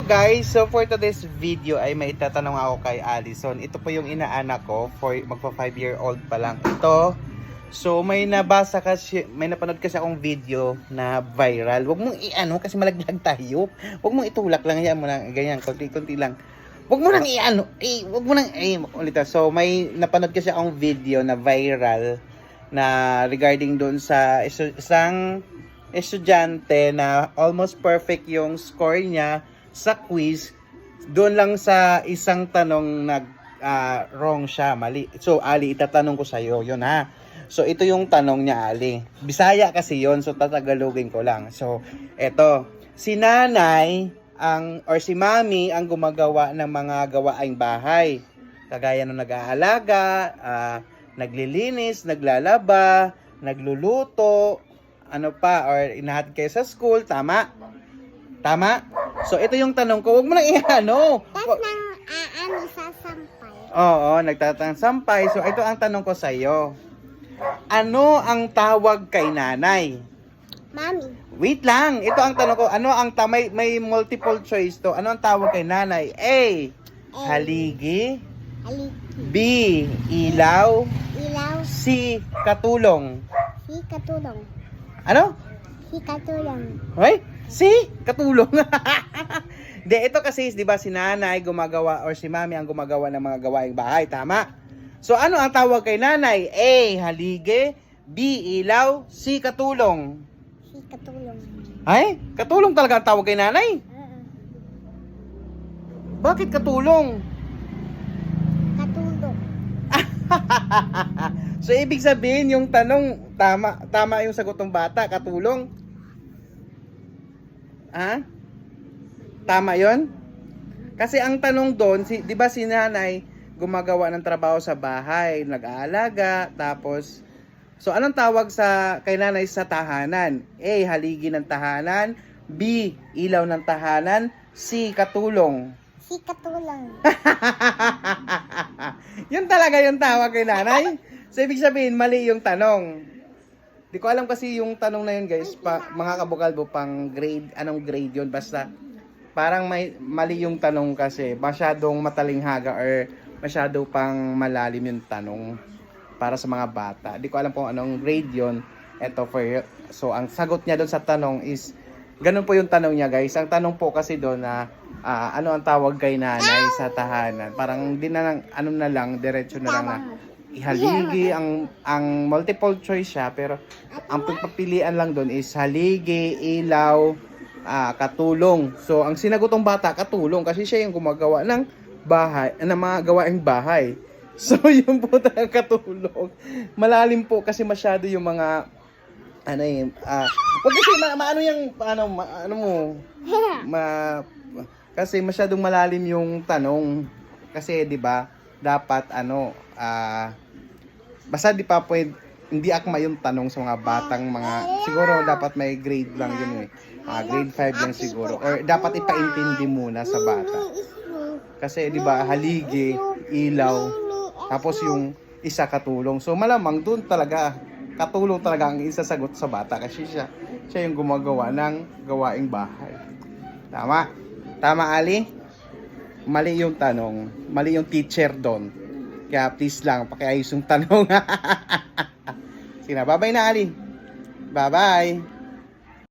Guys, so for today's video ay may itatanong ako kay Allison. Ito po yung inaanak ko, for magpa 5-year-old pa lang ito. So may nabasa kasi, may napanood kasi akong video na viral. Huwag mong i-ano kasi malaglag tayo. Huwag mong itulak lang, yan mo lang ganyan, konti-konti lang. Huwag mo nang i-ano, huwag mo nang ulit. So may napanood kasi akong video na viral na regarding doon sa isang estudyante na almost perfect yung score niya sa quiz, doon lang sa isang tanong wrong siya, mali. So Ali, itatanong ko sa iyo 'yon ha. So ito yung tanong niya, Ali. Bisaya kasi 'yon, so tatagalogin ko lang. So eto, si nanay si mami ang gumagawa ng mga gawaing bahay. Kagaya ng nag-aalaga, naglilinis, naglalaba, nagluluto, ano pa, or inahatid kayo sa school, tama? Tama? So, ito yung tanong ko. Huwag mo nang i-ano. Tapos nang sasampay. Oo, nagtatasampay. So, ito ang tanong ko sa iyo. Ano ang tawag kay nanay? Mami. Wait lang. Ito ang tanong ko. Ano ang may multiple choice to. Ano ang tawag kay nanay? A. Haligi. Haligi. B. Ilaw. Ilaw. C. Katulong. Si katulong. Ano? Si katulong. Right? Si katulong. De, ito kasi, di ba, si nanay gumagawa or si mami ang gumagawa ng mga gawaing bahay, tama? So, ano ang tawag kay nanay? A. Haligi. B. Ilaw. C. Katulong. Si katulong. Ay? Katulong talaga ang tawag kay nanay? Bakit katulong? Katulong. So, ibig sabihin, yung tanong, tama yung sagot ng bata, katulong? Ha? Tama yon? Kasi ang tanong doon, di ba si nanay gumagawa ng trabaho sa bahay, nag-aalaga, tapos, so anong tawag kay nanay sa tahanan? A. Haligi ng tahanan. B. Ilaw ng tahanan. C. Katulong. Si katulong. Yun talaga yung tawag kay nanay? So, ibig sabihin, mali yung tanong. Di ko alam kasi yung tanong na yun, guys, mga kabukalbo, pang grade, anong grade yun, basta parang mali yung tanong kasi masyadong matalinghaga or masyado pang malalim yung tanong para sa mga bata. Di ko alam kung anong grade yun. So ang sagot niya doon sa tanong is, ganun po yung tanong niya, guys. Ang tanong po kasi doon na, ano ang tawag kay nanay sa tahanan? Parang di na lang, ano na lang, diretso na lang na haligi, ang multiple choice siya, pero ang pagpapilian lang doon is haligi, ilaw, katulong. So ang sinagotong bata, katulong, kasi siya yung gumagawa ng bahay, ng mga gawaing bahay. So yun po talaga, katulong. Malalim po kasi masyado yung mga wag kasi maano yung kasi masyadong malalim yung tanong. Kasi 'di ba, dapat basta di pa pwede, hindi akma yung tanong sa mga batang siguro dapat may grade lang yun grade 5 lang siguro, or dapat ipaintindi muna sa bata. Kasi di ba, haligi, ilaw, tapos yung isa katulong. So malamang doon talaga katulong talaga ang isasagot sa bata kasi siya yung gumagawa ng gawaing bahay. Tama? Tama, Ali? Mali yung tanong. Mali yung teacher doon. Kaya please lang, pakiayos yung tanong. Sige na, bye-bye na, Ali. Bye-bye.